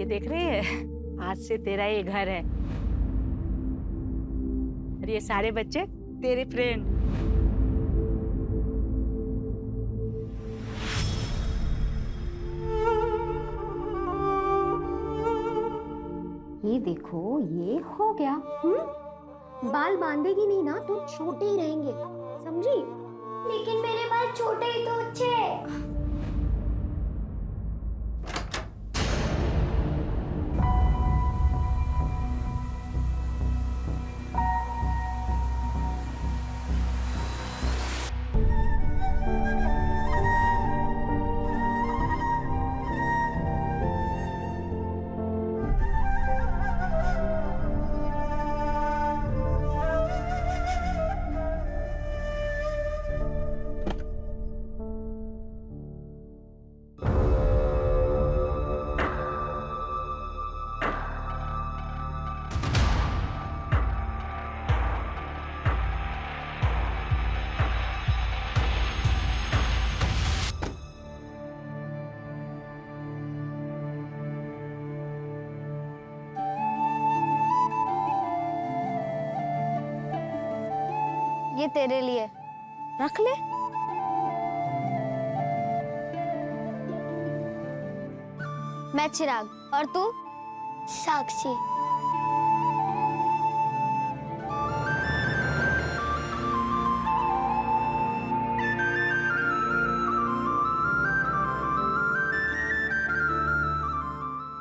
ये देख रही है, आज से तेरा ये घर है और ये सारे बच्चे तेरे फ्रेंड। ये देखो, ये हो गया। बाल बांधेगी नहीं ना तो छोटे ही रहेंगे, समझी? लेकिन मेरे बाल छोटे ही तो अच्छे हैं। ये तेरे लिए, रख ले। मैं चिराग और तू? साक्षी।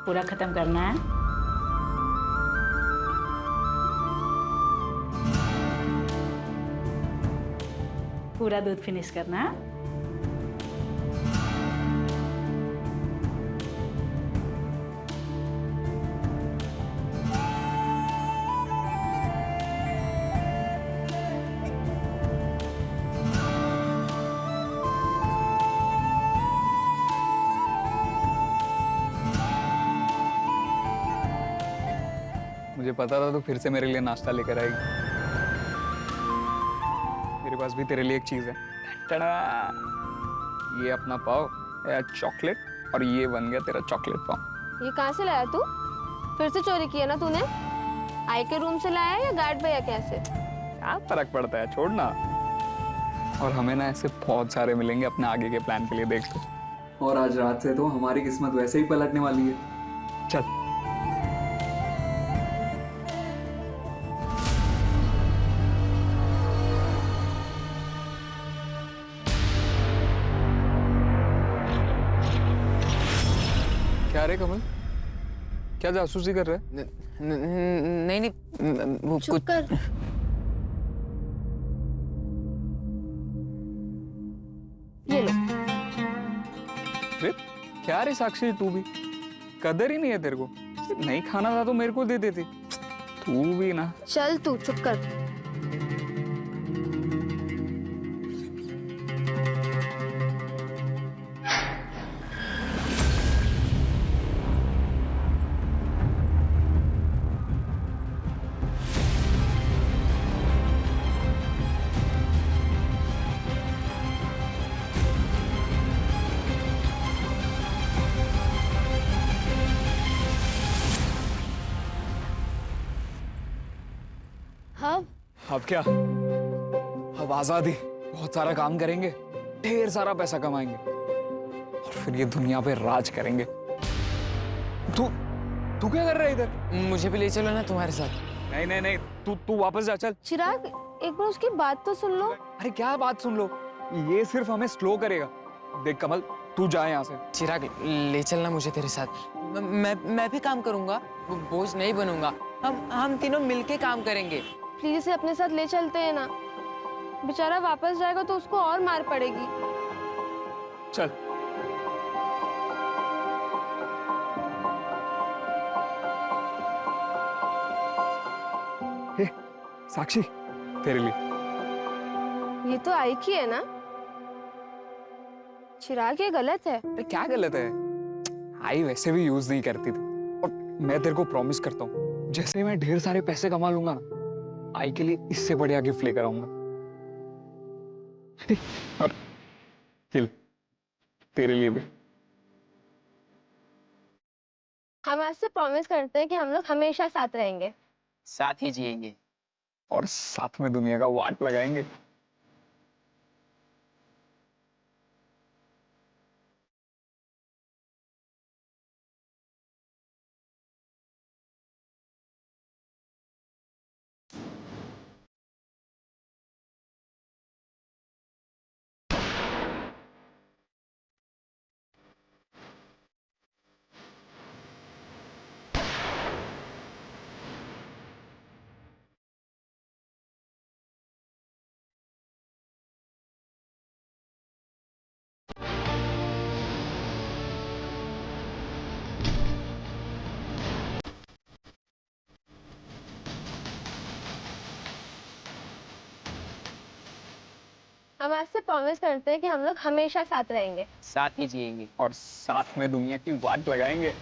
पूरा खत्म करना है। पूरा दूध फिनिश करना है। मुझे पता था तो फिर से मेरे लिए नाश्ता लेकर आएगी। मेरे पास भी तेरे लिए एक चीज है। टड़ा! ये अपना पाव, चॉकलेट, और ये बन गया तेरा चॉकलेट पाव। ये कहाँ से लाया तू? फिर से चोरी किया ना तूने? आई के रूम से लाया या गार्ड भैया के यहाँ से? क्या फर्क पड़ता है, छोड़ना। और हमें ना ऐसे बहुत सारे मिलेंगे अपने आगे के प्लान के लिए, देख लो। और आज रात से तो हमारी किस्मत वैसे ही पलटने वाली है। चल। क्या रे कमल, क्या जासूसी कर रहा है? नहीं नहीं, वो चुप कुछ कर। ये लो। रे क्या रे साक्षी, तू भी कदर ही नहीं है तेरे को। नहीं खाना था तो मेरे को दे देती। तू भी ना। चल तू चुप कर। अब क्या, अब आजादी, बहुत सारा काम करेंगे, ढेर सारा पैसा कमाएंगे और फिर ये दुनिया पे राज करेंगे। तू तू क्या कर रहा है इधर? मुझे भी ले चलो ना तुम्हारे साथ। नहीं नहीं नहीं, तू वापस जा, चल। चिराग, एक बार उसकी बात तो सुन लो। अरे क्या बात सुन लो, ये सिर्फ हमें स्लो करेगा। देख कमल, तू जा यहाँ से। चिराग, ले चलना मुझे तेरे साथ। मैं भी काम करूंगा, बोझ नहीं बनूंगा। हम तीनों मिलके काम करेंगे। प्लीज इसे अपने साथ ले चलते हैं ना। बेचारा वापस जाएगा तो उसको और मार पड़ेगी। चल। हे, साक्षी, तेरे लिए। ये तो आई की है ना? चिराग, ये गलत है। अरे क्या गलत है? आई वैसे भी यूज नहीं करती थी। और मैं तेरे को प्रॉमिस करता हूँ, जैसे मैं ढेर सारे पैसे कमा लूंगा ना, आई के लिए इससे बढ़िया गिफ्ट लेकर आऊंगा। और तेरे लिए भी। हम आज से प्रॉमिस करते हैं कि हम लोग हमेशा साथ रहेंगे। साथ ही जिएंगे। और साथ में दुनिया का वाट लगाएंगे। हम आज से प्रॉमिस करते हैं कि हम लोग हमेशा साथ रहेंगे। साथ ही जिएंगे। और साथ में दुनिया की वाट लगाएंगे।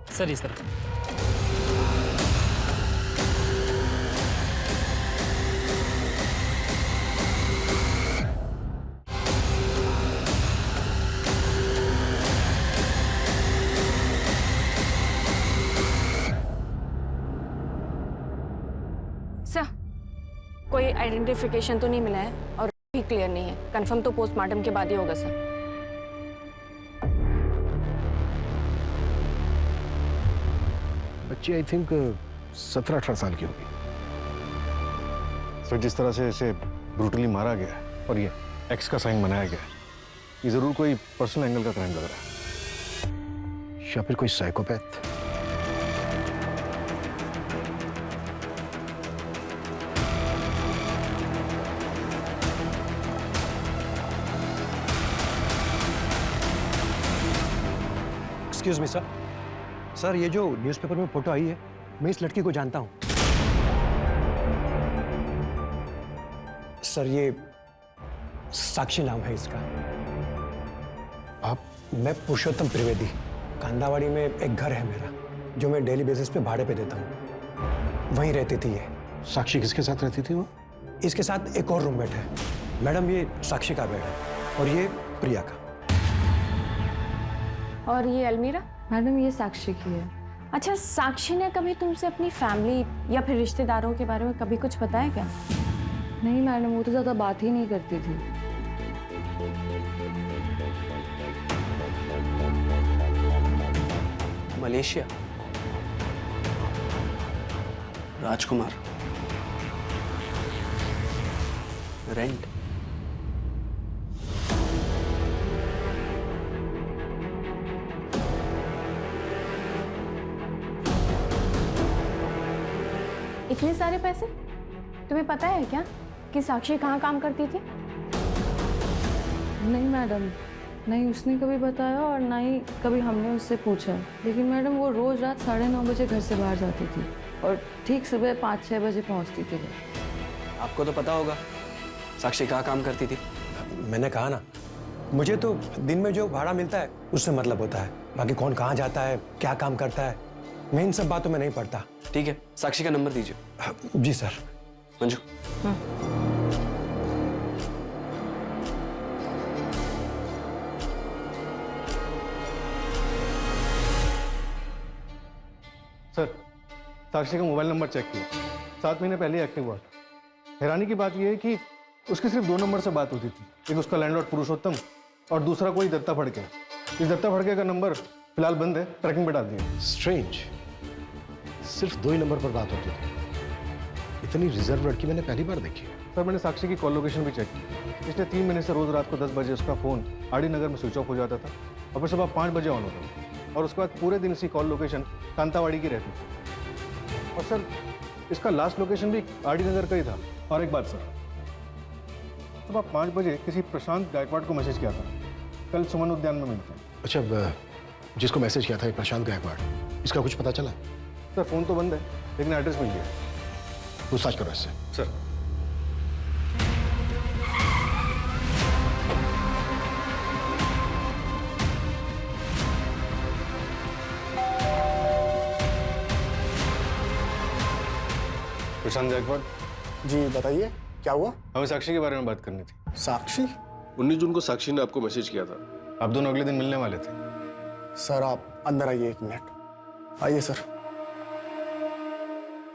सर इस तरफ। सर, कोई आइडेंटिफिकेशन तो नहीं मिला है और भी क्लियर नहीं है। कंफर्म तो पोस्टमार्टम के बाद ही होगा सर। बच्ची आई थिंक 17-18 साल की होगी। सर, जिस तरह से इसे ब्रूटली मारा गया है और ये एक्स का साइन बनाया गया है, ये जरूर कोई पर्सनल एंगल का क्राइम लग रहा है या फिर कोई psychopath. Excuse me sir. Sir, ये जो न्यूज़पेपर में फोटो आई है, मैं इस लड़की को जानता हूँ। सर, ये साक्षी नाम है इसका। आप? मैं पुरुषोत्तम त्रिवेदी। कांदावाड़ी में एक घर है मेरा, जो मैं डेली बेसिस पे भाड़े पे देता हूँ। वहीं रहती थी ये। साक्षी किसके साथ रहती थी वो? इसके साथ एक और रूममेट है। मैडम, ये साक्षी का बेड है और ये प्रिया का। और ये अलमीरा? मैडम, ये साक्षी की है। अच्छा, साक्षी ने कभी तुमसे अपनी फैमिली या फिर रिश्तेदारों के बारे में कभी कुछ बताया क्या? नहीं मैडम, वो तो ज़्यादा बात ही नहीं करती थी। मलेशिया, राजकुमार, रेंट। इतने सारे पैसे? तुम्हें पता है क्या कि साक्षी कहाँ काम करती थी? नहीं मैडम, नहीं उसने कभी बताया और ना ही कभी हमने उससे पूछा। लेकिन मैडम, वो रोज़ रात 9:30 बजे घर से बाहर जाती थी और ठीक सुबह 5-6 बजे पहुंचती थी घर। आपको तो पता होगा साक्षी कहाँ काम करती थी। मैंने कहा ना, मुझे तो दिन में जो भाड़ा मिलता है उससे मतलब होता है। बाकी कौन कहाँ जाता है, क्या काम करता है, मैं इन सब बातों में नहीं पड़ता। ठीक है, साक्षी का नंबर दीजिए। जी सर। मंजू। सर, साक्षी का मोबाइल नंबर चेक किया, 7 महीने पहले एक्टिव हुआ था। हैरानी की बात यह है कि उसकी सिर्फ 2 नंबर से बात होती थी। एक उसका लैंडलॉर्ड पुरुषोत्तम और दूसरा कोई दत्ता फड़के। इस दत्ता फड़के का नंबर फिलहाल बंद है, ट्रैकिंग पे डाल दिया। स्ट्रेंज, सिर्फ 2 ही नंबर पर बात होती थी। इतनी रिजर्व लड़की मैंने पहली बार देखी है। सर, मैंने साक्षी की कॉल लोकेशन भी चेक की। पिछले 3 महीने से रोज रात को 10 बजे उसका फोन आरडी नगर में स्विच ऑफ हो जाता था और फिर सुबह 5 बजे ऑन होता था और उसके बाद पूरे दिन इसी कॉल लोकेशन कांतावाड़ी की रहती थी। और सर, इसका लास्ट लोकेशन भी आरडी नगर का ही था। और एक बात सर, सुबह 5 बजे किसी प्रशांत गायकवाड़ को मैसेज किया था, कल सुमन उद्यान में मिलते हैं। अच्छा, जिसको मैसेज किया था ये प्रशांत गायकवाड़, इसका कुछ पता चला? सर, फोन तो बंद है लेकिन एड्रेस मिल गया। पूछताछ करो इससे। सर। प्रशांत गायकवाड़। जी बताइए, क्या हुआ? हमें साक्षी के बारे में बात करनी थी। साक्षी? 19 जून को साक्षी ने आपको मैसेज किया था। आप दोनों अगले दिन मिलने वाले थे। सर आप अंदर आइए, 1 मिनट। आइए सर,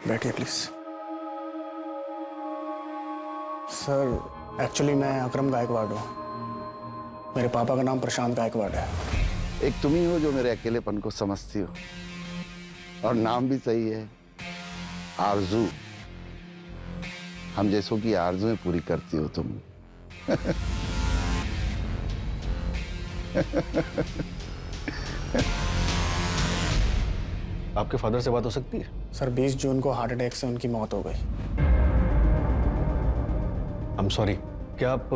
बैठिए प्लीज। सर एक्चुअली मैं अकरम गायकवाड़ हूँ। मेरे पापा का नाम प्रशांत गायकवाड़ है। एक तुम ही हो जो मेरे अकेलेपन को समझती हो, और नाम भी सही है, आरजू। हम जैसों की आरजुएं पूरी करती हो तुम। आपके फादर से बात हो सकती है? सर 20 जून को हार्ट अटैक से उनकी मौत हो गई। I'm sorry, क्या आप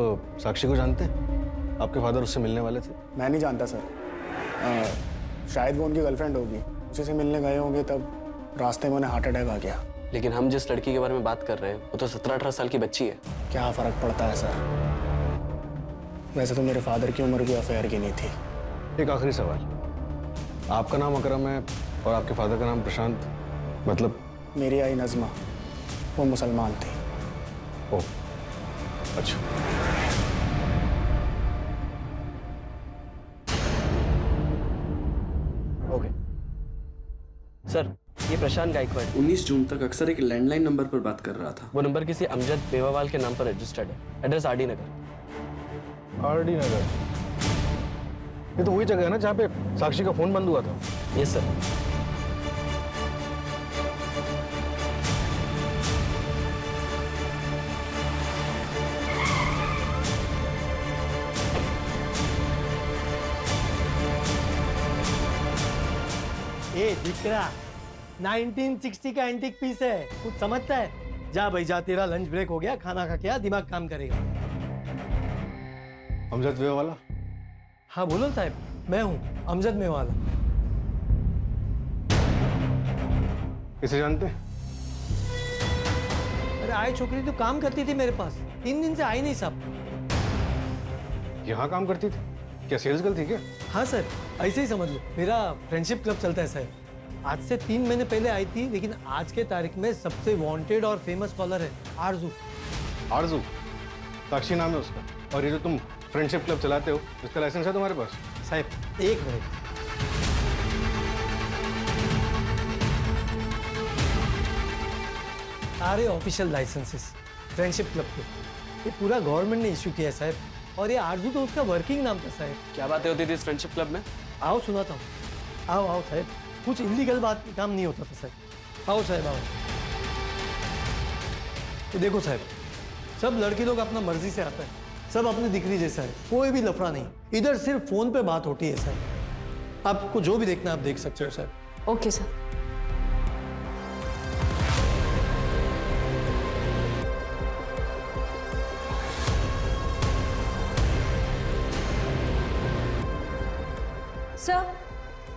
साक्षी को जानते हैं? आपके फादर उससे मिलने वाले थे। मैं नहीं जानता सर। शायद वो उनकी गर्लफ्रेंड होगी, उसी से मिलने गए होंगे, तब रास्ते में उन्हें हार्ट अटैक आ गया। लेकिन हम जिस लड़की के बारे में बात कर रहे हैं वो तो 17-18 साल की बच्ची है। क्या फर्क पड़ता है सर? वैसे तो मेरे फादर की उम्र भी अफेयर की नहीं थी। एक आखिरी सवाल, आपका नाम अकरम है और आपके फादर का नाम प्रशांत, मतलब? मेरी आई नज़मा, वो मुसलमान थी। ओह अच्छा। ओके सर, ये प्रशांत गायकवाड़ 19 जून तक अक्सर एक लैंडलाइन नंबर पर बात कर रहा था। वो नंबर किसी अमजद बेवावाल के नाम पर रजिस्टर्ड है। एड्रेस आरडी नगर। आरडी नगर, ये तो वही जगह है ना जहाँ पे साक्षी का फोन बंद हुआ था। Yes sir. ए दिकरा, 1960 का एंटीक पीस है, कुछ समझता है? जा भाई जा, तेरा लंच ब्रेक हो गया, खाना खा के आ, दिमाग काम करेगा। अमजद मेवाला? हाँ बोलो साहब, मैं हूँ अमजद मेवाला। इसे जानते हैं? अरे आए छोकरी तो काम करती थी मेरे पास, 3 दिन से आई नहीं साहब। यहाँ काम करती थी? क्या सेल्स गर्ल थी क्या? हाँ सर, ऐसे ही समझ लो, मेरा फ्रेंडशिप क्लब चलता है सर। आज से 3 महीने पहले आई थी, लेकिन आज के तारीख में सबसे वांटेड और फेमस कॉलर है आरजू। आरजू? साक्षी नाम है उसका। और ये जो तुम फ्रेंडशिप क्लब चलाते हो, इसका लाइसेंस है तुम्हारे पास? साहब 1 मिनट, सारे ऑफिशियल लाइसेंसेस फ्रेंडशिप क्लब के ये पूरा गवर्नमेंट ने इश्यू किया है साहब। और ये आरजू तो उसका वर्किंग नाम था साहब। क्या बातें होती थी इस फ्रेंडशिप क्लब में? आओ सुनाता हूँ, आओ आओ साहब, कुछ इलीगल बात काम नहीं होता था साहब। आओ साहब आओ। तो देखो साहब, सब लड़के लोग अपना मर्जी से आता है, सब अपनी दिक्री जैसा है, कोई भी लफड़ा नहीं। इधर सिर्फ फोन पे बात होती है साहब। आपको जो भी देखना आप देख सकते हो साहब। Okay sir. सर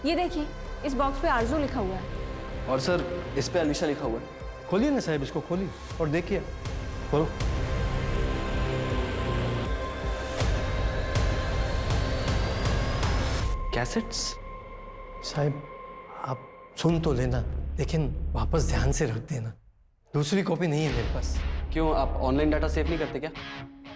ये देखिए, इस बॉक्स पे आरजू लिखा हुआ है। और सर इस पे अलीशा लिखा हुआ है। खोलिए ना साहब, इसको खोलिए और देखिए। खोलो। कैसेट्स? साहब आप सुन तो लेना, लेकिन वापस ध्यान से रख देना, दूसरी कॉपी नहीं है मेरे पास। क्यों, आप ऑनलाइन डाटा सेव नहीं करते क्या?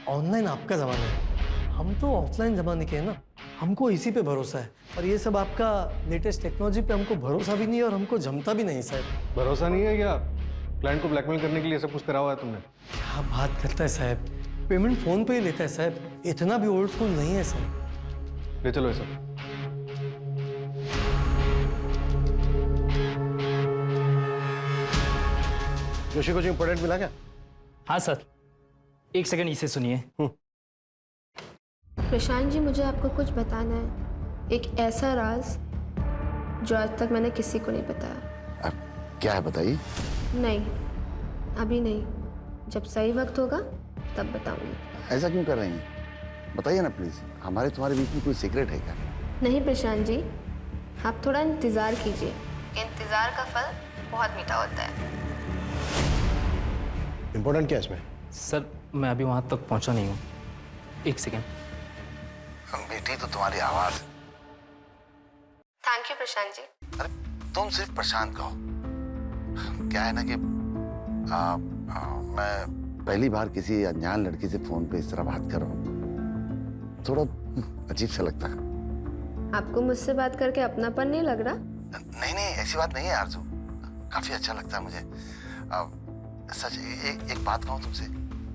ऑनलाइन आपका जमाना है, हम तो ऑफलाइन जमाने के हैं ना, हमको इसी पे भरोसा है। और ये सब आपका लेटेस्ट टेक्नोलॉजी पे हमको भरोसा भी नहीं है और हमको जमता भी नहीं साहब। भरोसा नहीं है क्या? क्लाइंट को ब्लैकमेल करने के लिए सब कुछ करा हुआ है तुमने? क्या बात करता है साहब, पेमेंट फोन पे ही लेता है साहब, इतना भी ओल्ड स्कूल नहीं है साहब। ले चलो ये सब। जोशी को जो इम्पोर्टेंट मिला क्या? हाँ सर, 1 सेकंड इसे सुनिए। प्रशांत जी, मुझे आपको कुछ बताना है, एक ऐसा राज जो आज तक मैंने किसी को नहीं बताया। क्या है बताइए? नहीं, अभी नहीं, जब सही वक्त होगा तब बताऊंगी। ऐसा क्यों कर रही हैं? बताइए ना प्लीज, हमारे तुम्हारे बीच में कोई सीक्रेट है क्या? नहीं प्रशांत जी, आप थोड़ा इंतजार कीजिए, इंतजार का फल बहुत मीठा होता है। इम्पोर्टेंट क्या है इसमें? सर मैं अभी वहाँ तक पहुँचा नहीं हूँ, 1 सेकंड। बेटी तो तुम्हारी आवाज। Thank you Prashant ji. अरे तुम सिर्फ प्रशांत कहो। क्या है ना कि मैं पहली बार किसी अनजान लड़की से फोन पे इस तरह बात कर रहा हूँ, थोड़ा अजीब सा लगता है। आपको मुझसे बात करके अपनापन नहीं लग रहा? नहीं नहीं, ऐसी बात नहीं है आरजू, काफी अच्छा लगता है मुझे। सच एक बात कहूँ तुमसे,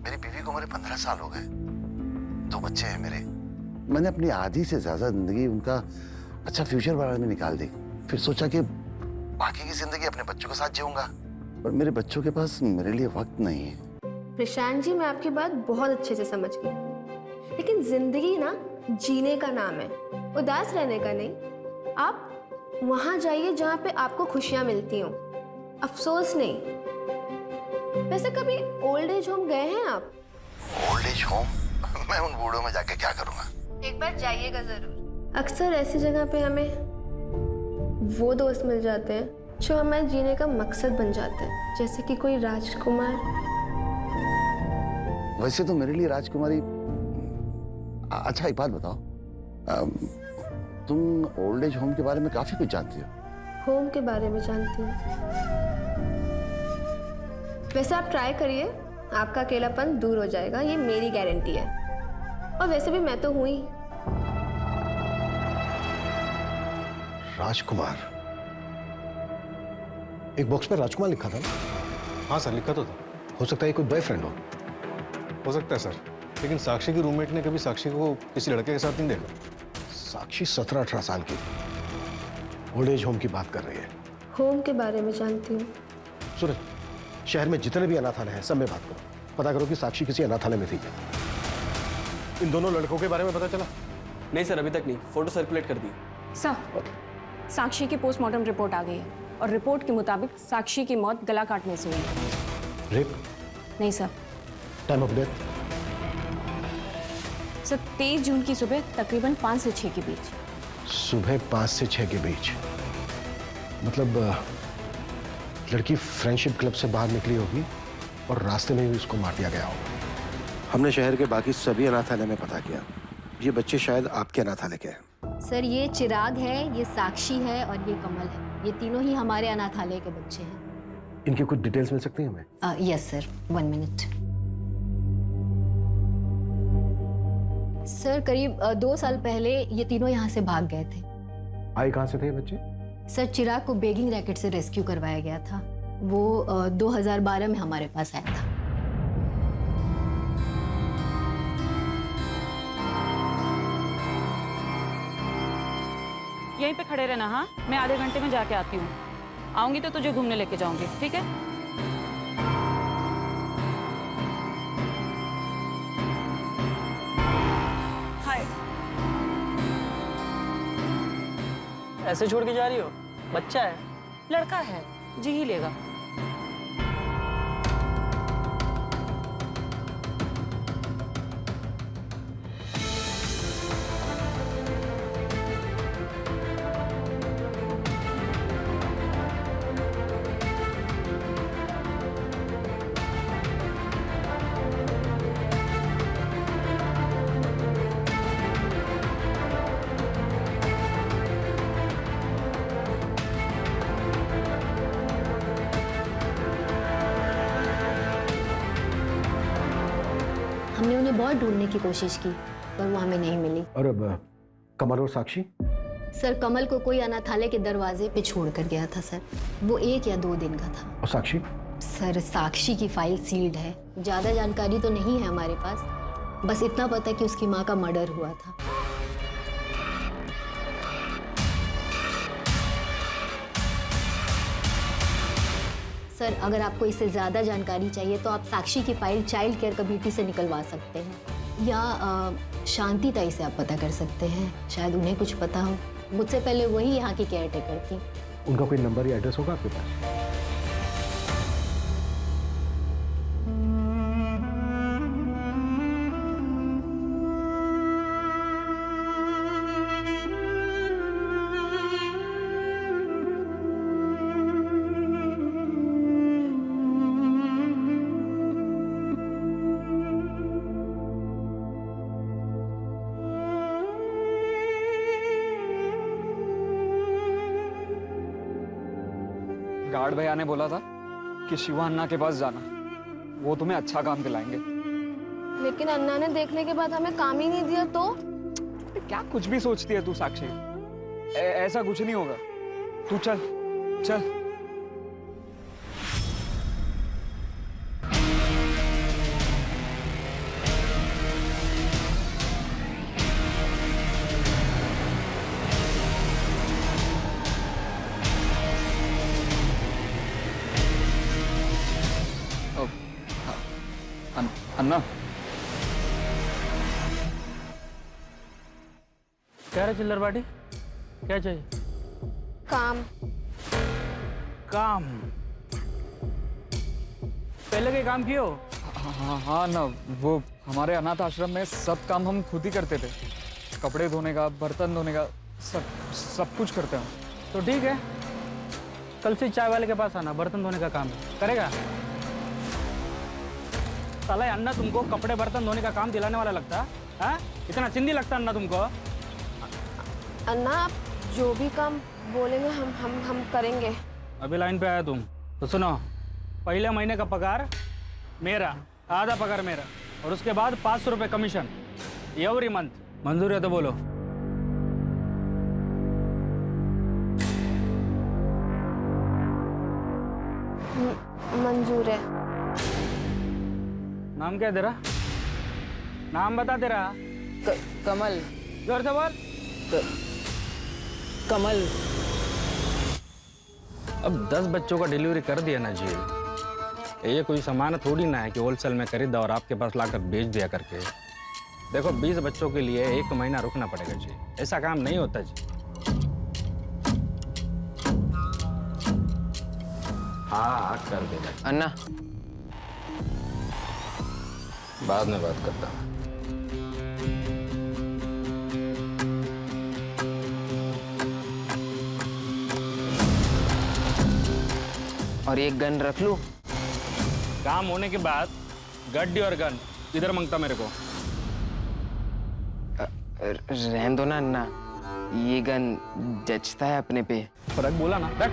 मेरी बीवी को मेरे 15 साल हो गए, 2 बच्चे हैं मेरे। मैंने अपनी आधी से ज्यादा जिंदगी उनका अच्छा फ्यूचर बनाने में निकाल दी, फिर सोचा कि बाकी की जिंदगी अपने बच्चों के साथ जीऊंगा, पर मेरे बच्चों के पास मेरे लिए वक्त नहीं है। प्रशांत जी, मैं आपकी बात बहुत अच्छे से समझ गई, लेकिन जिंदगी ना जीने का नाम है, उदास रहने का नहीं। आप वहां जाइए जहाँ पे आपको खुशियां मिलती हों, अफसोस नहीं। वैसे कभी ओल्ड एज होम गए हैं आप? Old age home? मैं उन बूढ़ों में जाके क्या करूंगा? एक बार जाइएगा जरूर। अक्सर ऐसी जगह पे हमें वो दोस्त मिल जाते हैं जो हमारे जीने का मकसद बन जाते हैं, जैसे कि कोई राजकुमार। वैसे तो मेरे लिए राजकुमारी। अच्छा एक बात बताओ, तुम ओल्ड एज होम के बारे में काफी कुछ जानती हो। होम के बारे में जानती हूँ। वैसे आप ट्राई करिए, आपका अकेलापन दूर हो जाएगा, ये मेरी गारंटी है। और वैसे भी मैं तो हूं ही। राजकुमार, एक बॉक्स पे राजकुमार लिखा था ना? हाँ सर, लिखा तो था। हो सकता है कोई बॉयफ्रेंड हो सकता है सर, लेकिन साक्षी की रूममेट ने कभी साक्षी को किसी लड़के के साथ नहीं देखा। साक्षी 17-18 साल की ओल्ड एज होम की बात कर रही है। होम के बारे में जानती हूँ। सूरज, शहर में जितने भी अनाथालय हैं सब में बात करो, पता करो कि साक्षी किसी अनाथालय में थी। इन दोनों लड़कों के बारे में पता चला? नहीं सर, अभी तक नहीं। फोटो सर्कुलेट कर दी सर। साक्षी की पोस्टमार्टम रिपोर्ट आ गई है और रिपोर्ट के मुताबिक साक्षी की मौत गला काटने से हुई है। रेप? नहीं sir. Time of death? Sir 23 जून की सुबह तकरीबन 5 से 6 के बीच। सुबह 5 से 6 के बीच? मतलब लड़की फ्रेंडशिप क्लब से बाहर निकली होगी और रास्ते में ही उसको मार दिया गया होगा। हमने शहर के बाकी सभी अनाथालय में पता किया, ये बच्चे शायद आपके अनाथालय के हैं। सर ये चिराग है, ये साक्षी है और ये कमल है। ये तीनों ही हमारे अनाथालय के बच्चे हैं। इनकी कुछ डिटेल्स मिल सकती हैं हमें? Yes sir, 1 minute. सर करीब 2 साल पहले ये तीनों यहाँ से भाग गए थे। आए कहाँ से थे बच्चे? सर चिराग को बेगिंग रैकेट से रेस्क्यू करवाया गया था। वो 2012 में हमारे पास आया था। यहीं पे खड़े रहना। हाँ, मैं आधे घंटे में जाके आती हूँ। आऊंगी तो तुझे घूमने लेके जाऊंगी, ठीक है? हाय। ऐसे छोड़ के जा रही हो? बच्चा है। लड़का है, जी ही लेगा। हमने उन्हें बहुत ढूंढने की कोशिश की पर वो हमें नहीं मिली। और अब कमल और साक्षी? सर कमल को कोई अनाथालय के दरवाजे पे छोड़ कर गया था सर। वो 1 या 2 दिन का था। और साक्षी? सर साक्षी की फाइल सील्ड है, ज्यादा जानकारी तो नहीं है हमारे पास। बस इतना पता है कि उसकी माँ का मर्डर हुआ था। सर अगर आपको इससे ज़्यादा जानकारी चाहिए तो आप साक्षी की फाइल चाइल्ड केयर कमेटी से निकलवा सकते हैं या शांति ताई से आप पता कर सकते हैं, शायद उन्हें कुछ पता हो। मुझसे पहले वही यहाँ की केयर टेकर थी। उनका कोई नंबर या एड्रेस होगा आपके पास? गार्ड भैया ने बोला था कि शिवा अन्ना के पास जाना, वो तुम्हें अच्छा काम दिलाएंगे। लेकिन अन्ना ने देखने के बाद हमें काम ही नहीं दिया तो? क्या कुछ भी सोचती है तू साक्षी? ऐसा कुछ नहीं होगा, तू चल चल। अन्ना, क्या रे चिल्लर बाटी, क्या चाहिए? काम। काम? पहले के काम कियो? हाँ ना, वो हमारे अनाथ आश्रम में सब काम हम खुद ही करते थे। कपड़े धोने का, बर्तन धोने का, सब कुछ करते हैं। तो ठीक है, कल से चाय वाले के पास आना, बर्तन धोने का काम करेगा। साला अन्ना तुमको कपड़े बर्तन धोने का काम दिलाने वाला लगता है? इतना चिंदी लगता अन्ना तुमको? अन्ना आप जो भी काम बोलेंगे हम करेंगे। अभी लाइन पे आया तुम तो सुनो, पहले महीने का पगार मेरा, आधा पगार मेरा, और उसके बाद 500 रुपये कमीशन एवरी मंथ। मंजूर है तो बोलो। मंजूर है। नाम क्या है तेरा? नाम बता तेरा। कमल। जोर से बोल। कमल। अब 10 बच्चों का डिलीवरी कर दिया ना जी, ये कोई सामान थोड़ी ना है कि होलसेल में खरीदा और आपके पास लाकर बेच दिया करके। देखो 20 बच्चों के लिए 1 महीना रुकना पड़ेगा जी, ऐसा काम नहीं होता जी। हाँ कर देगा अन्ना, बाद में बात करता हूँ। और एक गन रख लूं? काम होने के बाद गड्डी और गन इधर मांगता मेरे को। रहने दो ना अन्ना, ये गन जचता है अपने पे। फर्क बोला ना, रख।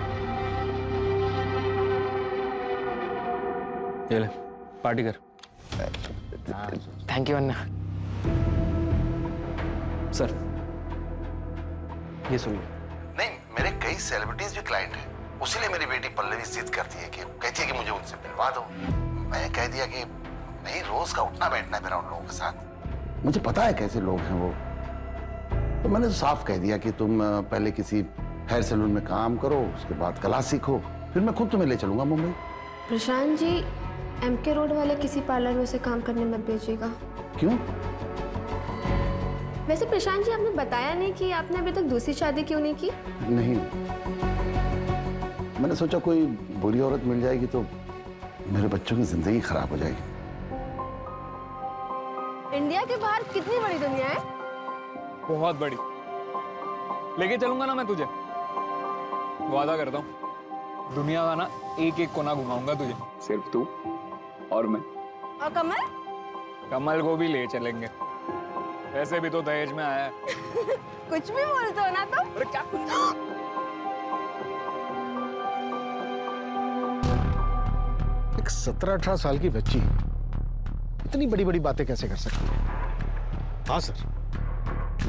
ये ले, पार्टी कर। Thank you Anna. सर ये सुनिए। नहीं, मेरे कई सेलिब्रिटीज भी क्लाइंट हैं, उसीलिए मेरी बेटी पल्लवी जिद करती है कि कहती है कि मुझे उनसे मिलवा दो। मैंने कह दिया कि नहीं, रोज का उठना बैठना है मेरा उन लोगों के साथ, मुझे पता है कैसे लोग हैं वो। तो मैंने तो साफ कह दिया कि तुम पहले किसी हेयर सैलून में काम करो, उसके बाद कला सीखो, फिर मैं खुद तुम्हें ले चलूंगा मुंबई। प्रशांत जी, MK रोड वाले किसी पार्लर में से काम करने मत भेजिएगा। क्यों? वैसे प्रशांत जी, आपने बताया नहीं कि आपने अभी तक दूसरी शादी क्यों नहीं की? नहीं, मैंने सोचा कोई बुरी औरत मिल जाएगी तो मेरे बच्चों की जिंदगी खराब हो जाएगी। इंडिया के बाहर कितनी बड़ी दुनिया है। बहुत बड़ी। लेके चलूंगा ना मैं तुझे, वादा करता हूँ, दुनिया का ना एक एक कोना घुमाऊंगा तुझे, सिर्फ तू और मैं। और कमल? कमल को भी ले चलेंगे, ऐसे भी तो दहेज में आया है। कुछ भी बोलते हो ना तो। अरे क्या कुछ? एक 17-18 साल की बच्ची इतनी बड़ी बड़ी बातें कैसे कर सकती है? हाँ सर,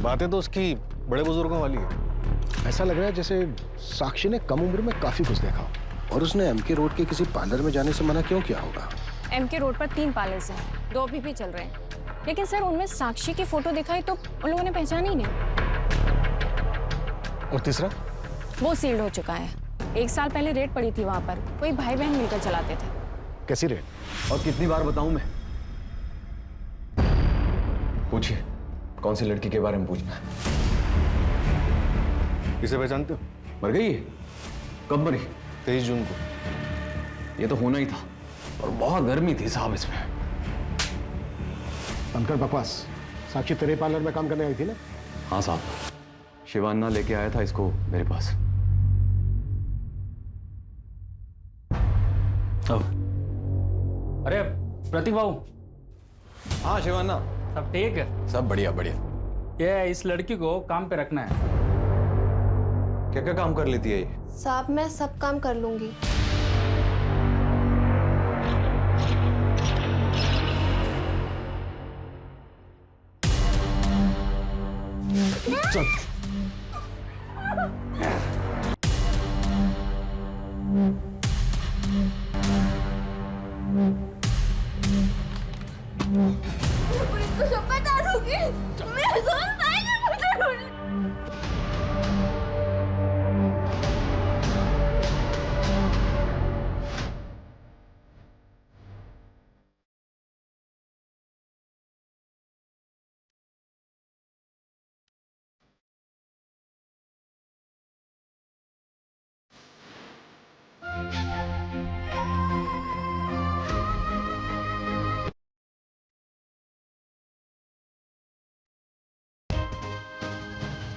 बातें तो उसकी बड़े बुजुर्गों वाली है। ऐसा लग रहा है जैसे साक्षी ने कम उम्र में काफी कुछ देखा, और उसने MK रोड के किसी पार्लर में जाने से मना क्यों किया होगा? MK रोड पर 3 पार्लर्स हैं, 2 अभी भी चल रहे हैं, लेकिन सर उनमें साक्षी की फोटो दिखाई तो उन लोगों ने पहचाना ही नहीं। और तीसरा? वो सील्ड हो चुका है। 1 साल पहले रेड पड़ी थी वहां पर, कोई भाई बहन मिलकर चलाते थे। कैसी रेड? और कितनी बार बताऊं मैं? पूछिए, कौन सी लड़की के बारे में पूछना है? किसे पहचानते हो? मर गई है? कब मरी? 23 जून को। ये तो होना ही था, और बहुत गर्मी थी साहब इसमें। बनकर बकवास। साक्षी तेरे पार्लर में काम करने आई थी ना? हाँ साहब, शिवान्ना लेके आया था इसको मेरे पास। अरे प्रतीक बाबू। हाँ शिवान्ना, सब ठीक है? सब बढ़िया बढ़िया। ये इस लड़की को काम पे रखना है। क्या क्या काम कर लेती है ये? साहब, मैं सब काम कर लूंगी। पुलिस को सब बता दूंगी। मेरे दोस्त आएंगे मुझे ढूंढने।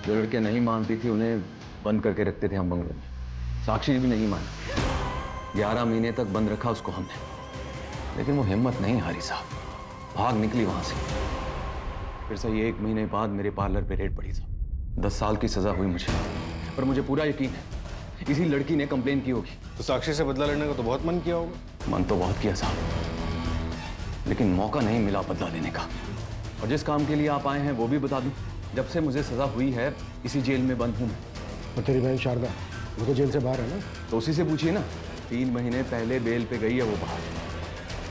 जो लड़कियां नहीं मानती थी उन्हें बंद करके रखते थे हम बंगले में। साक्षी भी नहीं मानी। 11 महीने तक बंद रखा उसको हमने, लेकिन वो हिम्मत नहीं हारी साहब, भाग निकली वहां से। फिर से 1 महीने बाद मेरे पार्लर पे रेड पड़ी साहब। 10 साल की सजा हुई मुझे, पर मुझे पूरा यकीन है इसी लड़की ने कंप्लेन की होगी। तो साक्षी से बदला लेने का तो बहुत मन किया होगा। मन तो बहुत किया साहब, लेकिन मौका नहीं मिला बदला लेने का। और जिस काम के लिए आप आए हैं वो भी बता दूं, जब से मुझे सजा हुई है इसी जेल में बंद हूं मैं। और तेरी बहन शारदा, वो तो जेल से बाहर है ना? तो उसी से पूछिए ना। 3 महीने पहले बेल पे गई है वो बाहर,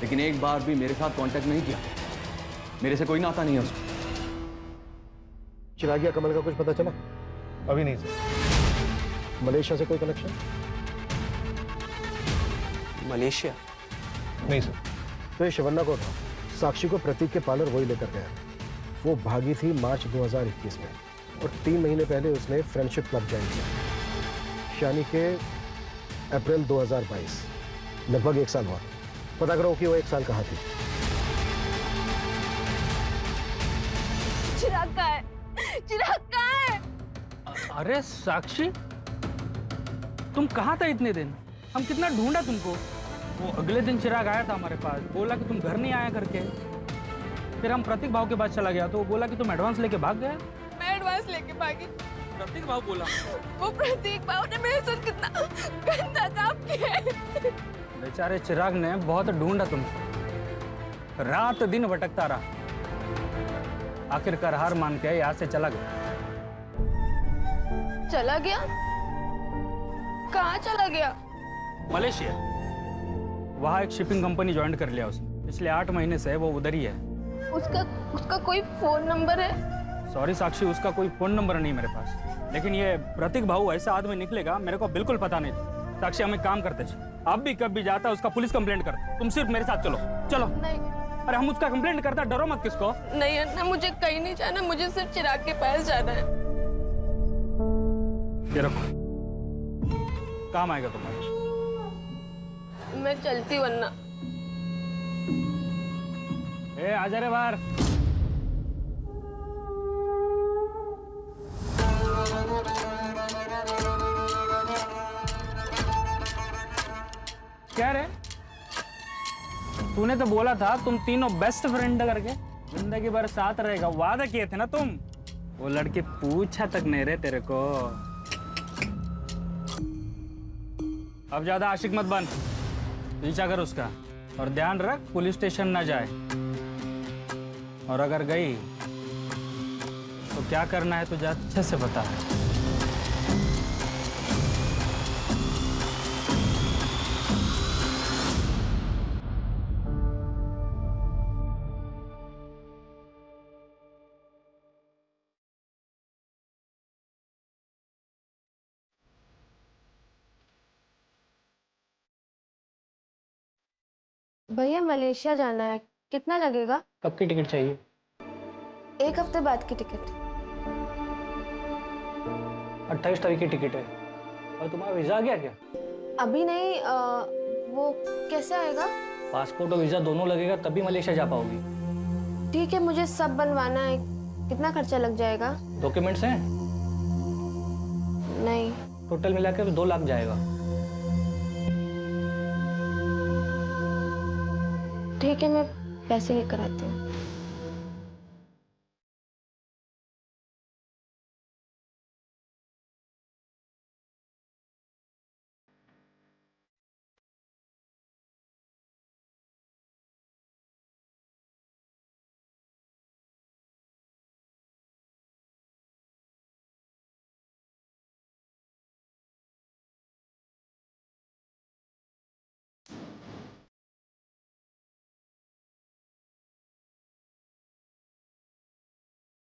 लेकिन एक बार भी मेरे साथ कांटेक्ट नहीं किया। मेरे से कोई नाता नहीं है उसको। चिरागिया कमल का कुछ पता चला? अभी नहीं सर। मलेशिया से कोई कनेक्शन? मलेशिया? नहीं सर। तो ये शिवन्ना को था, साक्षी को प्रतीक के पार्लर वही लेकर गया। वो भागी थी मार्च 2021 में और 3 महीने पहले उसने फ्रेंडशिप क्लब ज्वाइन किया, यानी कि अप्रैल 2022। लगभग 1 साल हुआ। पता करो कि वो 1 साल कहाँ थी। चिराग कहाँ है? चिराग कहाँ है? अरे साक्षी, तुम कहाँ था इतने दिन? हम कितना ढूंढा तुमको। वो अगले दिन चिराग आया था हमारे पास, बोला कि तुम घर नहीं आया करके। फिर हम प्रतीक भाव के पास चला गया तो वो बोला कि तुम एडवांस लेके भाग गए। मैं एडवांस लेके भागी। प्रतीक भाव बोला? वो प्रतीक भाव ने मेरे साथ कितना गंदा काम किया है। बेचारे चिराग ने बहुत ढूंढा तुमको, रात दिन भटकता रहा। आखिरकार हार मान के यहाँ से चला गया। चला गया? कहाँ चला गया? मलेशिया। वहाँ एक शिपिंग कंपनी ज्वाइन कर लिया उसने। पिछले 8 महीने से वो उधर ही है। उसका कोई फोन नंबर है? सॉरी साक्षी, उसका कोई फोन नंबर नहीं मेरे पास। लेकिन ये प्रतीक भाऊ ऐसा आदमी निकलेगा मेरे को बिल्कुल पता नहीं था। साक्षी, हम एक काम करते थे, अब भी कब भी जाता उसका पुलिस कंप्लेंट करते। तुम सिर्फ मेरे साथ चलो। चलो। नहीं। अरे हम उसका कंप्लेंट करता, डरो मत किसको। नहीं अन्ना, मुझे कहीं नहीं जाना, मुझे सिर्फ चिराग के पास जाना है। ये रखो, काम आएगा तुम्हारे। मैं चलती हूँ अन्ना। ए आजा रे बाहर। क्या रे, तूने तो बोला था तुम तीनों बेस्ट फ्रेंड करके जिंदगी भर साथ रहेगा, वादा किए थे ना तुम। वो लड़की पूछा तक नहीं रहे तेरे को। अब ज्यादा आशिक मत बन, पीछा कर उसका और ध्यान रख पुलिस स्टेशन ना जाए। और अगर गई तो क्या करना है तुझे अच्छे से पता है। भैया मलेशिया जाना है, कितना लगेगा? कब की टिकट चाहिए? 1 हफ्ते बाद की टिकट। 28 तारीख की टिकट है। और तुम्हारा वीजा आ गया क्या? अभी नहीं, वो कैसे आएगा? पासपोर्ट और वीजा दोनों लगेगा तभी मलेशिया जा पाओगी। ठीक है, मुझे सब बनवाना है, कितना खर्चा लग जाएगा? डॉक्यूमेंट्स हैं? नहीं। टोटल मिलाकर 2 लाख जाएगा। ठीक है, मैं पैसे लेकर आती हूँ।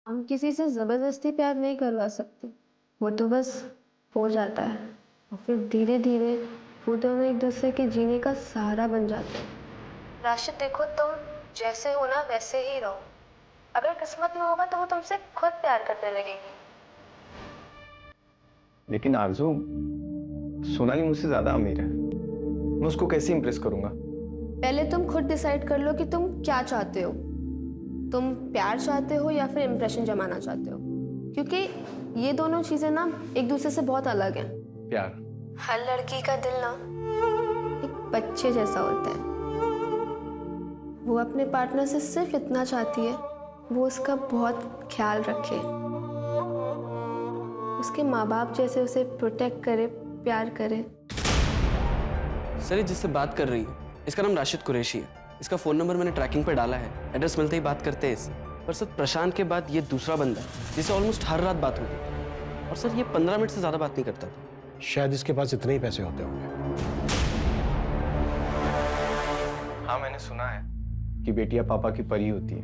हम किसी से ज़बरदस्ती प्यार नहीं करवा सकते, वो तो बस हो जाता है और फिर धीरे धीरे वो दोनों एक दूसरे के जीने का सहारा बन जाते हैं। राशिद देखो, तुम जैसे हो ना वैसे ही रहो। अगर किस्मत में होगा तो वो तुमसे खुद प्यार करने लगेगी। लेकिन आरजू, सोनाली मुझसे ज्यादा अमीर है, मैं उसको कैसे इंप्रेस करूंगा? पहले तुम खुद डिसाइड कर लो कि तुम क्या चाहते हो। तुम प्यार चाहते हो या फिर इम्प्रेशन जमाना चाहते हो, क्योंकि ये दोनों चीजें ना एक दूसरे से बहुत अलग हैं। प्यार, हर लड़की का दिल ना एक बच्चे जैसा होता है। वो अपने पार्टनर से सिर्फ इतना चाहती है, वो उसका बहुत ख्याल रखे, उसके माँ बाप जैसे उसे प्रोटेक्ट करे, प्यार करे। सर, ये जिससे बात कर रही है इसका नाम राशिद कुरैशी है। इसका फ़ोन नंबर मैंने ट्रैकिंग पे डाला है, एड्रेस मिलते ही बात करते हैं इससे। पर सर, प्रशांत के बाद ये दूसरा बंदा है जिससे ऑलमोस्ट हर रात बात होती है, और सर ये 15 मिनट से ज़्यादा बात नहीं करता था। शायद इसके पास इतने ही पैसे होते होंगे। हाँ, मैंने सुना है कि बेटियां पापा की परी होती है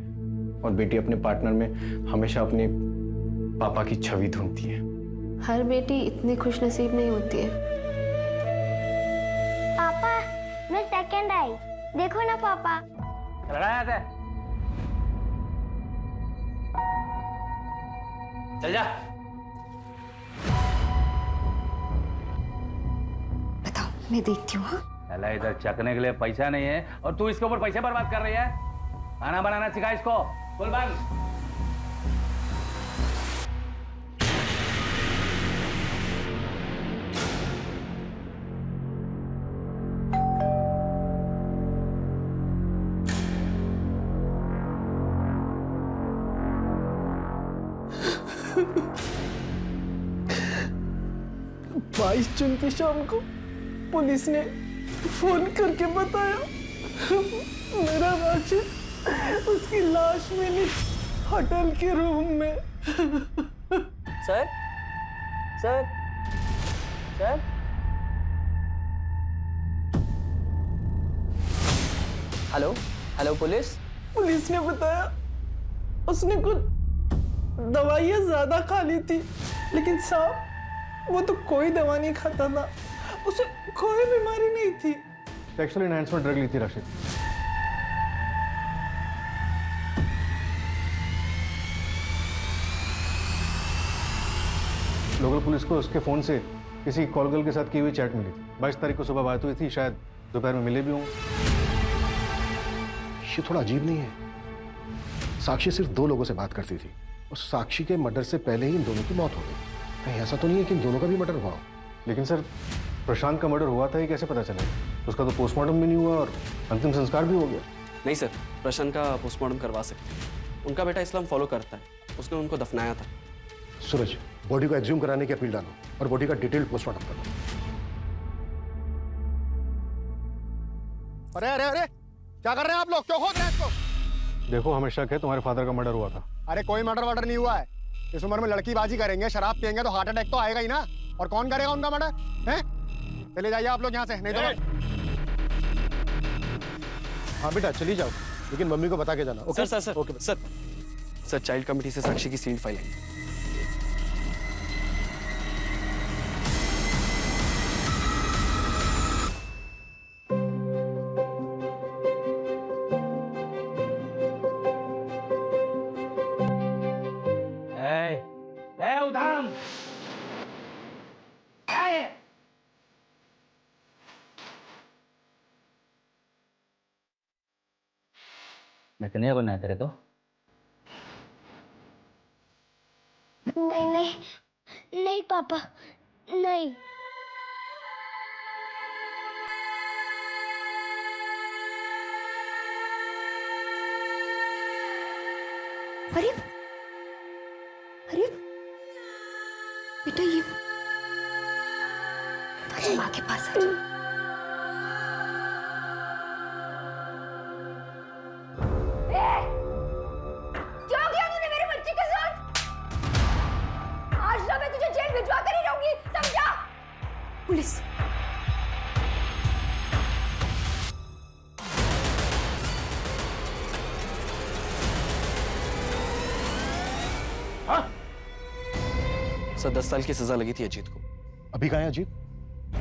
और बेटी अपने पार्टनर में हमेशा अपने पापा की छवि ढूंढती है। हर बेटी इतनी खुशनसीब नहीं होती है। पापा, मैं सेकंड आई, देखो ना पापा। चल जा। बताओ, मैं देखती हूँ। हाँ, चला, इधर चकने के लिए पैसा नहीं है और तू इसके ऊपर पैसे बर्बाद कर रही है। खाना बनाना सिखा इसको। बोल बंद। बाईस जून की शाम को पुलिस ने फोन करके बताया मेरा राशिद उसकी लाश मिली होटल के रूम में। Sir, sir, sir, hello, hello police. Police ने बताया उसने कुछ दवाइयाँ ज्यादा खा ली थी, लेकिन साहब वो तो कोई दवा नहीं खाता था, उसे कोई बीमारी नहीं थी। सेक्सुअल एनहांसमेंट ड्रग ली थी राशिद। लोकल पुलिस को उसके फोन से किसी कॉल गर्ल के साथ की हुई चैट मिली थी। 22 तारीख को सुबह बात हुई थी, शायद दोपहर में मिले भी होंगे। ये थोड़ा अजीब नहीं है? साक्षी सिर्फ 2 लोगों से बात करती थी और साक्षी के मर्डर से पहले ही इन दोनों की मौत हो गई। कहीं ऐसा तो नहीं है कि इन दोनों का भी मर्डर हुआ हो? लेकिन सर, प्रशांत का मर्डर हुआ था, ये कैसे पता चला? उसका तो पोस्टमार्टम भी नहीं हुआ और अंतिम संस्कार भी हो गया। नहीं सर, प्रशांत का पोस्टमार्टम करवा सकते हैं। उनका बेटा इस्लाम फॉलो करता है, उसने उनको दफनाया था। सूरज, बॉडी को एक्सह्यूम कराने की अपील डालो और बॉडी का डिटेल्ड पोस्टमार्टम करो। अरे अरे अरे, क्या कर रहे हैं आप लोग? क्यों खोद रहे हैं इसको? देखो, हमें शक है तुम्हारे फादर का मर्डर हुआ था। अरे कोई मर्डर वर्डर नहीं हुआ है। इस उम्र में लड़कीबाजी करेंगे, शराब पियेंगे तो हार्ट अटैक तो आएगा ही ना। और कौन करेगा उनका मर्डर? हैं? चले जाइए आप लोग यहाँ से, नहीं तो। हाँ बेटा, चली जाओ, लेकिन मम्मी को बता के जाना। Okay sir, sir, okay sir. Sir, child committee से साक्षी की सील्ड फाइल है। उधाम, क्या है? मैं कन्या को ना तेरे तो नहीं नहीं नहीं पापा, नहीं। अरे अरे बेटा, ये तो माँ के पास है। क्या किया तूने मेरे बच्चे के साथ? आज ना मैं तुझे जेल भिजवा कर ही रहूंगी, समझा? पुलिस, हाँ? सर 10 साल की सजा लगी थी अजीत को। अभी कहाँ है अजीत?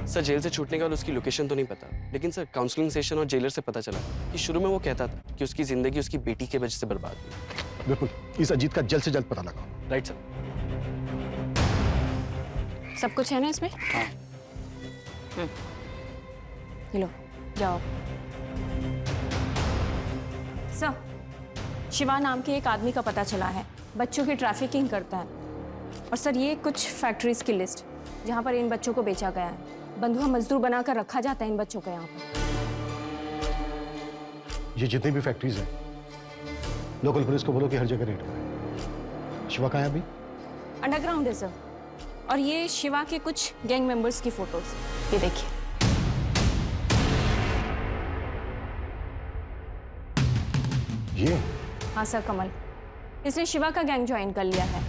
सर जेल से छूटने के बाद उसकी लोकेशन तो नहीं पता, लेकिन सर काउंसलिंग सेशन और जेलर से पता चला कि शुरू में वो कहता था कि उसकी जिंदगी उसकी बेटी की वजह से बर्बाद हुई। बिल्कुल, इस अजीत का जल्द से जल्द पता लगाओ। Right sir. सब कुछ है ना इसमें? हाँ। ये लो, जाओ। सर, शिवा नाम के एक आदमी का पता चला है, बच्चों की ट्रैफिकिंग करता है। और सर ये कुछ फैक्ट्रीज की लिस्ट जहाँ पर इन बच्चों को बेचा गया है। बंधुआ मजदूर बनाकर रखा जाता है इन बच्चों को यहाँ पर। ये जितनी भी फैक्ट्रीज हैं, लोकल पुलिस को बोलो कि हर जगह रेड करें। शिवा कहाँ है अभी? अंडरग्राउंड है सर। और ये शिवा के कुछ गैंग मेंबर्स की फोटोज, ये देखिए। ये? हाँ सर कमल, इसने शिवा का गैंग ज्वाइन कर लिया है।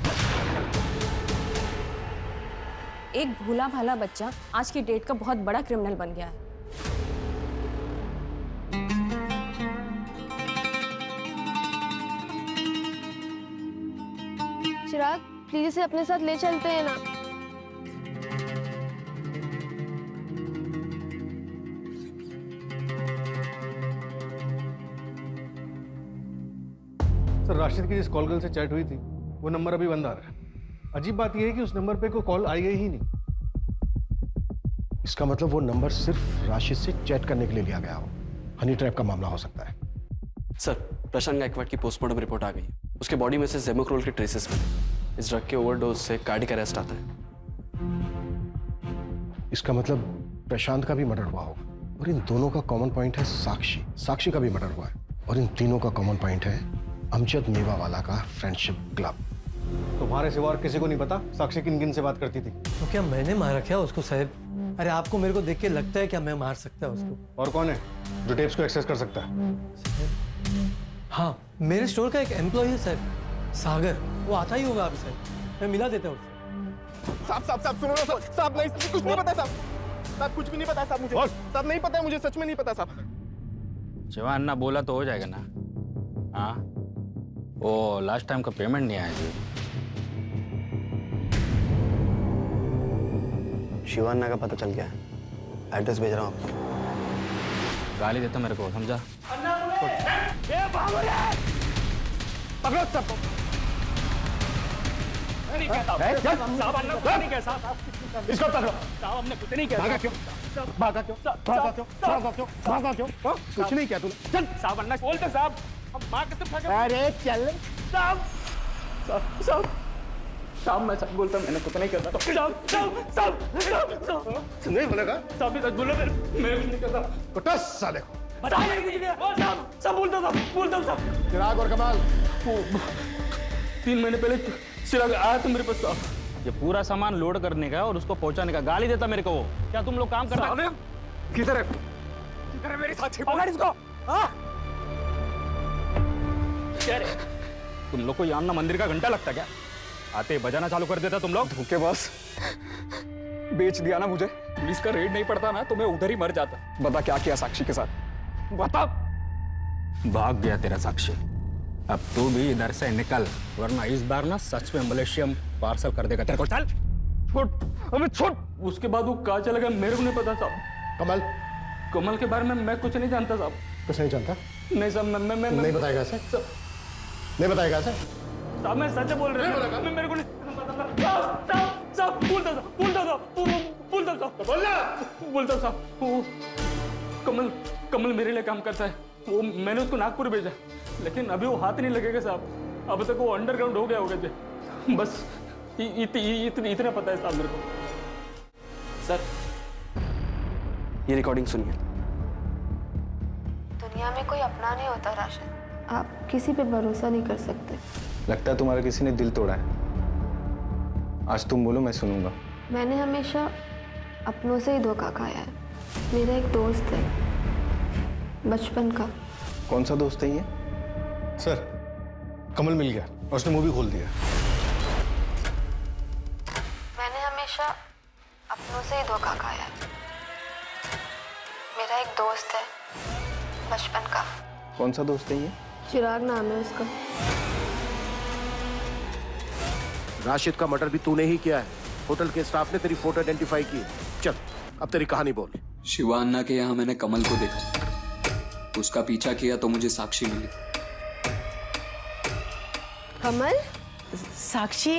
एक भूला भाला बच्चा आज की डेट का बहुत बड़ा क्रिमिनल बन गया है। चिराग प्लीज इसे अपने साथ ले चलते हैं ना। सर राशिद की जिस कॉल गर्ल से चैट हुई थी वो नंबर अभी बंद आ रहा है। अजीब बात यह है कि उस नंबर पे कोई कॉल आई ही नहीं। इसका मतलब वो नंबर सिर्फ राशिद से चैट करने के लिए लिया गया हो। हनी ट्रैप का मामला हो सकता है। सर प्रशांत गायकवाड की पोस्टमार्टम रिपोर्ट आ गई है। उसके बॉडी में से जेमोक्रोल के ट्रेसेस मिले। इस ड्रग के ओवरडोज से कार्डियक अरेस्ट आता है। इसका मतलब प्रशांत का भी मर्डर हुआ हो। और इन दोनों का कॉमन पॉइंट है साक्षी। साक्षी का भी मर्डर हुआ है। और इन तीनों का कॉमन पॉइंट है अमजद मेवावाला का फ्रेंडशिप क्लब। तुम्हारे सिवा और किसी को नहीं पता साक्षी किन किन से बात करती थी? तो क्या मैंने मारा क्या उसको साहब? अरे आपको मेरे को देख के लगता है क्या मैं मार सकता है उसको? और कौन है जो टेप्स को एक्सेस कर सकता है? हाँ मेरे स्टोर का एक एम्प्लॉय है सर, सागर। वो आता ही होगा आप सर, मैं मिला देता हूँ उससे। साहब सुनो ना साहब नहीं कुछ नहीं पता साहब कुछ भी नहीं पता साहब मुझे। साहब नहीं पता है मुझे, सच में नहीं पता साहब। जवान ना बोला तो हो जाएगा ना? हाँ वो लास्ट टाइम का पेमेंट नहीं आया जी। शिवान्ना का पता चल गया है, एड्रेस भेज रहा हूँ आपको। गाली देता मेरे को, समझा? पकड़ो सबको। इसको पकड़ो। हमने कुछ नहीं किया। भागा क्यों? भागा क्यों? भागा क्यों? भागा क्यों? भागा क्यों? कुछ नहीं किया तूने। चल साहब अन्ना बोलते साहब। हम मार के तो अरे चल साहब साहब साहब मैं सच बोलता, मैंने कुछ नहीं करता। साहब नहीं बोलेगा? साहब भी सच बोलो, मैं कुछ नहीं करता। कुटस साले को सब बोलता साहब। चिराग और कमाल 3 महीने पहले चिराग आया था मेरे पास साहब। ये पूरा सामान लोड करने का और उसको पहुंचाने का। गाली देता मेरे को वो। क्या तुम लोग काम कर रहे हो? किधर है मेरी साथी? पकड़ इसको। तुम लोग को यामना मंदिर का घंटा लगता क्या? आते बजाना चालू कर देता तुम लोग। धोखेबाज, बेच दिया ना मुझे। पुलिस का रेड नहीं पड़ता ना तो मैं उधर ही मर जाता। बता क्या किया साक्षी के साथ? बता। भाग गया तेरा साक्षी। अब तू भी इधर से निकल, वरना इस बार ना सच में मलेशियम पार्सल कर देगा तेरे को। चल छोड़, अबे छोड़। उसके बाद वो कहाँ चला गया मेरे को नहीं पता साहब। कमल के बारे में मैं कुछ नहीं जानता साहब। कुछ नहीं जानता? नहीं साहब मैं नहीं बताएगा सर? नहीं बताएगा सर? साहब मैं सच बोल रहा हूँ। मैं मेरे को नहीं साहब बोलता साहब। कमल मेरे लिए काम करता है। वो मैंने उसको नागपुर भेजा, लेकिन अभी वो हाथ नहीं लगेगा साहब। अब तक वो अंडरग्राउंड हो गया होगा जी। बस इतना पता है साहब मेरे को। सर ये रिकॉर्डिंग सुनिए। दुनिया में कोई अपना नहीं होता राशिद। आप किसी पे भरोसा नहीं कर सकते। लगता है तुम्हारा किसी ने दिल तोड़ा है। आज तुम बोलो, मैं सुनूंगा। मैंने हमेशा अपनों से ही धोखा खाया है। मेरा एक दोस्त है बचपन का। कौन सा दोस्त है ये? सर कमल मिल गया और उसने मूवी खोल दिया। मैंने हमेशा अपनों से ही धोखा खाया है। मेरा एक दोस्त है बचपन का। कौन सा दोस्त है ये? चिराग नाम है उसका। राशिद का मर्डर भी तूने ही किया है। होटल के स्टाफ ने तेरी फोटो आइडेंटिफाई की। चल अब तेरी कहानी बोल। शिवा अन्ना के यहाँ मैंने कमल को देखा, उसका पीछा किया तो मुझे साक्षी मिली। कमल? साक्षी?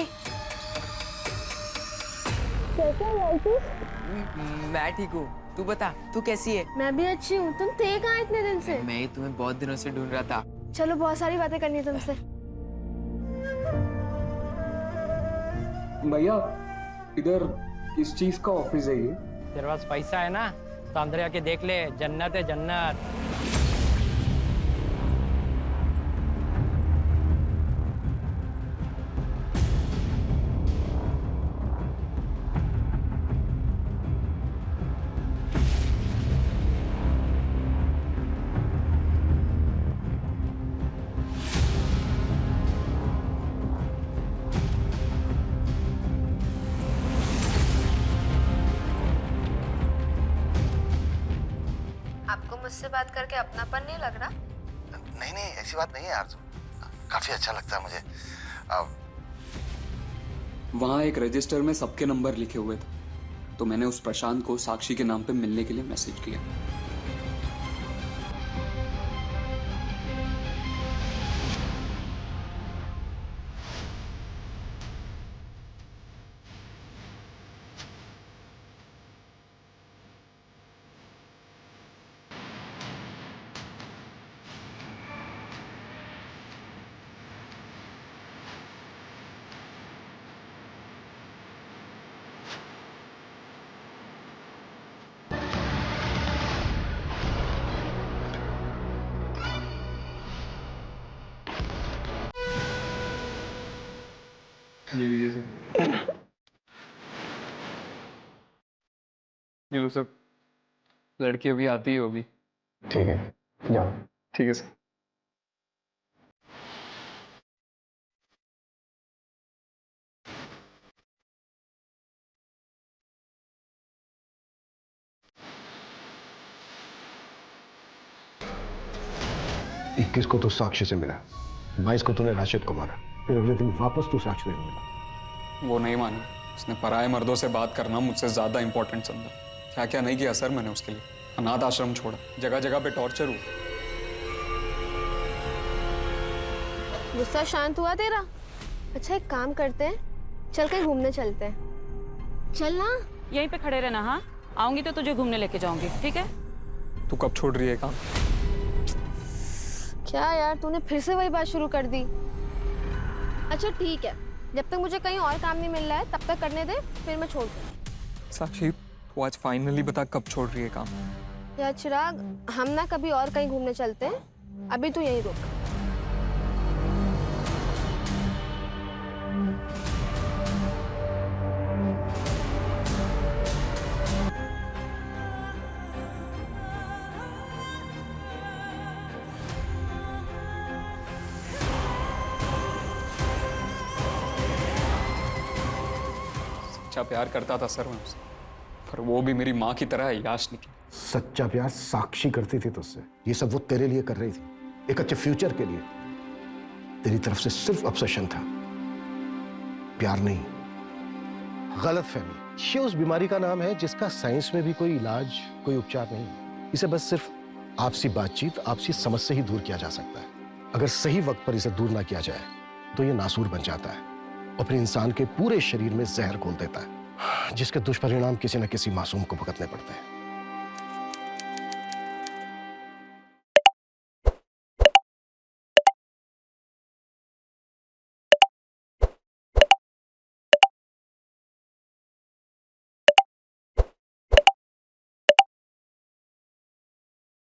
मैं ठीक हूँ, तू बता, तू कैसी है? मैं भी अच्छी हूँ। तुम थे कहाँ इतने दिन से? मैं तुम्हें बहुत दिनों से ढूंढ रहा था। चलो बहुत सारी बातें करनी है तुमसे। भैया इधर किस चीज का ऑफिस है ये? तेरे पास पैसा है ना तो अंदर जाके देख ले, जन्नत है जन्नत। आपको मुझसे बात करके अपनापन नहीं लग रहा? नहीं नहीं, ऐसी बात नहीं है आरजू, काफी अच्छा लगता है मुझे। वहाँ एक रजिस्टर में सबके नंबर लिखे हुए थे, तो मैंने उस प्रशांत को साक्षी के नाम पे मिलने के लिए मैसेज किया। ये लो सर, लड़की अभी आती ही होगी। ठीक है, जाओ। ठीक है सर। इक्कीस को तो साक्षी से मिला, 22 को तूने राशिद को मारा, फिर अगले दिन वापस तू साक्षी से मिला। वो नहीं मानी, उसने पराये मर्दों से बात करना मुझसे ज्यादा इंपॉर्टेंट समझा। क्या क्या नहीं किया सर मैंने उसके लिए। अनाथ आश्रम छोड़ा, जगह जगह पे टॉर्चर हुआ। गुस्सा शांत हुआ तेरा? अच्छा एक काम करते हैं, चल कहीं घूमने चलते हैं। चल ना। यहीं पे खड़े रहना। हाँ, आऊंगी तो तुझे घूमने लेके जाऊंगी, ठीक है? तू कब छोड़ रही है काम? क्या यार, तूने फिर से वही बात शुरू कर दी। अच्छा ठीक है, जब तक मुझे कहीं और काम नहीं मिल रहा है तब तक करने दे, फिर मैं छोड़ दूँ। साक्षी तू आज फाइनली बता कब छोड़ रही है काम? यार चिराग, हम ना कभी और कहीं घूमने चलते हैं, अभी तू यहीं रुक। सच्चा प्यार करता था सर मैं उससे, पर वो भी मेरी माँ की तरह याश निकली। सच्चा प्यार साक्षी करती थी तुझसे, ये सब वो तेरे लिए कर रही थी, एक अच्छे फ्यूचर के लिए। तेरी तरफ से सिर्फ ऑब्सेशन था, प्यार नहीं। गलत फहमी, ये उस बीमारी का नाम है जिसका साइंस में भी कोई इलाज, कोई उपचार नहीं। इसे बस सिर्फ आपसी बातचीत, आपसी समझ से ही दूर किया जा सकता है। अगर सही वक्त पर इसे दूर ना किया जाए तो ये नासूर बन जाता है और फिर इंसान के पूरे शरीर में जहर घोल देता है, जिसके दुष्परिणाम किसी न किसी मासूम को भुगतने पड़ते हैं।